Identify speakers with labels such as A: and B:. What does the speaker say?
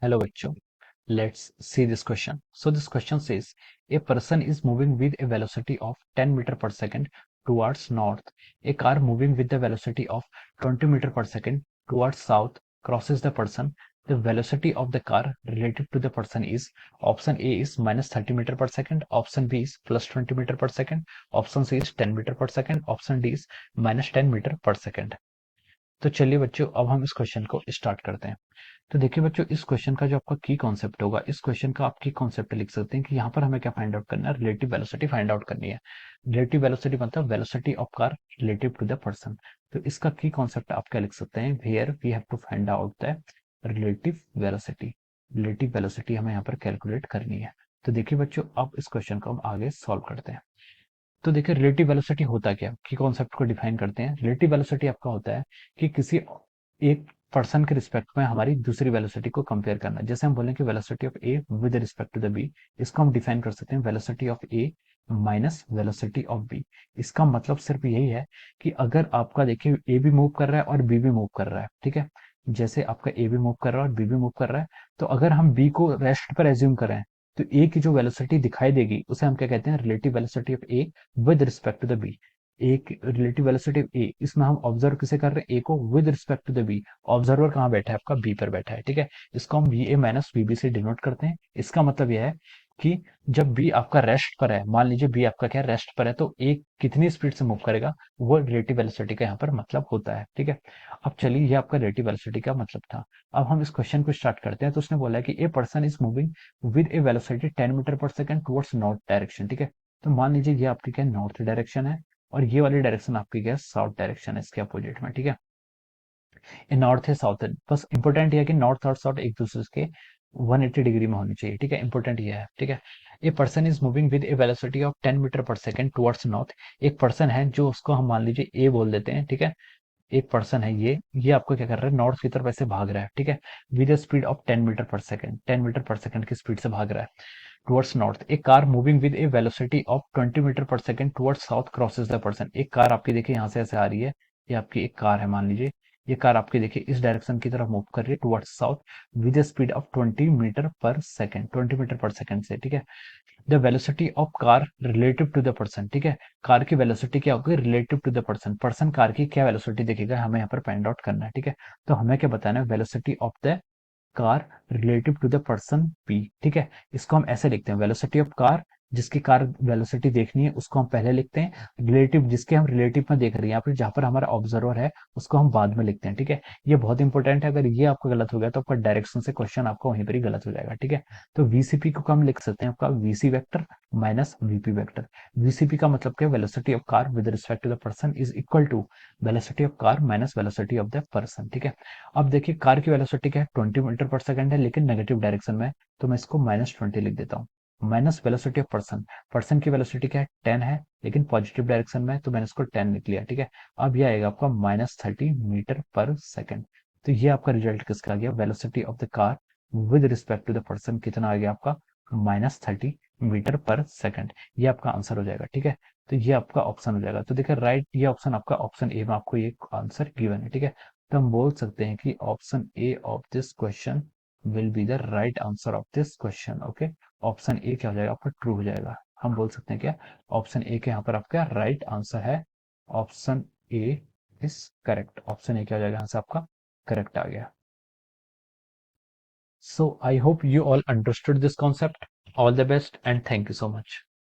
A: Hello bachcho, let's see this question. So this question says a person is moving with a velocity of 10 meter per second towards north. A car moving with the velocity of 20 meter per second towards south crosses the person. The velocity of the car relative to the person is option A is minus 30 meter per second, option B is plus 20 meter per second, option C is 10 meter per second, option D is minus 10 meter per second. तो चलिए बच्चों अब हम इस question को start करते हैं। तो देखिए बच्चों इस क्वेश्चन का जो आपका की कॉन्सेप्ट होगा, इस क्वेश्चन का आप की कॉन्सेप्ट लिख सकते हैं कि यहाँ पर हमें क्या फाइंड आउट करना है, रिलेटिव वेलोसिटी फाइंड आउट करनी है। रिलेटिव वेलोसिटी मतलब velocity of car relative to the person. तो इसका की कॉन्सेप्ट आप क्या लिख सकते हैं, where we have to find out the relative velocity. Relative velocity हमें यहाँ पर कैलकुलेट करनी है। तो देखिए बच्चों अब इस क्वेश्चन को हम आगे सॉल्व करते हैं। तो देखिए रिलेटिव वेलोसिटी होता क्या है, की कॉन्सेप्ट को डिफाइन करते हैं। रिलेटिव वेलोसिटी आपका होता है कि किसी एक पर्सन के रिस्पेक्ट में हमारी दूसरी वेलोसिटी को कंपेयर करना। जैसे हम बोलें कि velocity of A with respect to the B, इसको हम डिफाइन कर सकते हैं velocity of A minus velocity of B. इसका मतलब सिर्फ यही है कि अगर आपका देखिए ए भी मूव कर रहा है और बी भी मूव कर रहा है, ठीक है, जैसे आपका ए भी मूव कर रहा है और बी भी मूव कर रहा है, तो अगर हम बी को रेस्ट पर एज्यूम करें तो ए की जो वेलोसिटी दिखाई देगी उसे हम क्या कहते हैं, relative velocity of A with respect to the B. एक रिलेटिव वेलोसिटी ऑफ ए, इसमें हम ऑब्जर्व किसे कर रहे हैं, ए को with respect to the B. Observer कहाँ बैठा है, आपका बी पर बैठा है, ठीक है। इसको हम V A minus V B से डिनोट करते हैं। इसका मतलब यह है कि जब बी आपका रेस्ट पर है, मान लीजिए बी आपका क्या रेस्ट पर है, तो ए कितनी स्पीड से मूव करेगा, वो रिलेटिव वेलोसिटी का यहाँ पर मतलब होता है, ठीक है। अब चलिए ये आपका रिलेटिव वेलोसिटी का मतलब था। अब हम इस क्वेश्चन को स्टार्ट करते हैं। तो उसने बोला है कि a person is moving with a velocity 10 meter per second towards north direction, ठीक है। तो मान लीजिए ये आपकी क्या नॉर्थ डायरेक्शन है और ये वाली डायरेक्शन आपकी क्या साउथ डायरेक्शन है, इसके अपोजिट में, ठीक है। ये नॉर्थ है साउथ है, बस इंपॉर्टेंट ये है कि नॉर्थ और साउथ एक दूसरे के 180 डिग्री में होनी चाहिए, ठीक है। इंपॉर्टेंट ये है, ठीक है। A person is moving with a velocity of 10 meter per second towards north. एक पर्सन है जो उसको हम मान लीजिए ए बोल देते हैं, ठीक है। एक पर्सन है ये आपको क्या कर रहा है, नॉर्थ की तरफ ऐसे भाग रहा है, ठीक है, with speed of 10 meter per second. 10 meter per second की स्पीड से भाग रहा है टुवर्ड्स नॉर्थ। एक car moving with a velocity of 20 meter per second towards south crosses the person. एक कार आपकी देखिए यहाँ से ऐसे आ रही है, ये आपकी एक कार है, मान लीजिए ये कार आपकी देखिए इस डायरेक्शन की तरफ मूव कर रही है towards south with speed of 20 meter per second, 20 meter per second से, ठीक है। The velocity of car relative to the person, ठीक है। कार की वेलोसिटी क्या होगी, relative to the person. Person car की क्या वेलोसिटी देखेगा, हमें यहाँ पर फाइंड आउट करना है, ठीक है। तो हमें क्या बताना है, velocity of the car relative to the person P, ठीक है। इसको हम ऐसे लिखते हैं, वेलोसिटी ऑफ कार, जिसकी कार वेलोसिटी देखनी है उसको हम पहले लिखते हैं, रिलेटिव जिसके हम रिलेटिव में देख रहे हैं यहाँ पर, जहां पर हमारा ऑब्जर्वर है उसको हम बाद में लिखते हैं, ठीक है। ये बहुत इंपॉर्टेंट है, अगर ये आपका गलत हो गया तो आपका डायरेक्शन से क्वेश्चन आपका वहीं पर ही गलत हो जाएगा, ठीक है। तो वीसीपी को हम लिख सकते हैं आपका VC vector minus VP vector. VCP का मतलब क्या, velocity of car with respect to the person is equal to velocity of car minus velocity of the person, ठीक है। अब देखिए कार की वेलोसिटी क्या है, 20 मीटर पर सेकंड है, लेकिन नेगेटिव डायरेक्शन में, तो मैं इसको -20 लिख देता हूँ। Minus velocity of person, person की वेलोसिटी क्या है, 10 है, लेकिन पॉजिटिव डायरेक्शन में, तो मैंने इसको 10 लिख लिया, ठीक है। अब ये आएगा आपका -30 मीटर पर सेकंड। तो ये आपका रिजल्ट किसका आ गया, velocity of the car with respect to the person कितना आ गया आपका, -30 मीटर पर सेकंड। ये आपका आंसर हो जाएगा, ठीक है। तो ये आपका ऑप्शन हो जाएगा। तो देखिए राइट, ये ऑप्शन आपका ऑप्शन ए में आपको ये आंसर गिवन है, ठीक है। तो हम बोल सकते हैं कि option A of this question will be the right answer of this question, okay. Option A क्या हो जाएगा आपका, ट्रू हो जाएगा। हम बोल सकते हैं क्या, ऑप्शन ए के यहाँ पर आपका राइट आंसर है, option A is correct. Option A क्या हो जाएगा, यहाँ से आपका करेक्ट आ गया। So I hope you all understood this concept. All the best and thank you so much.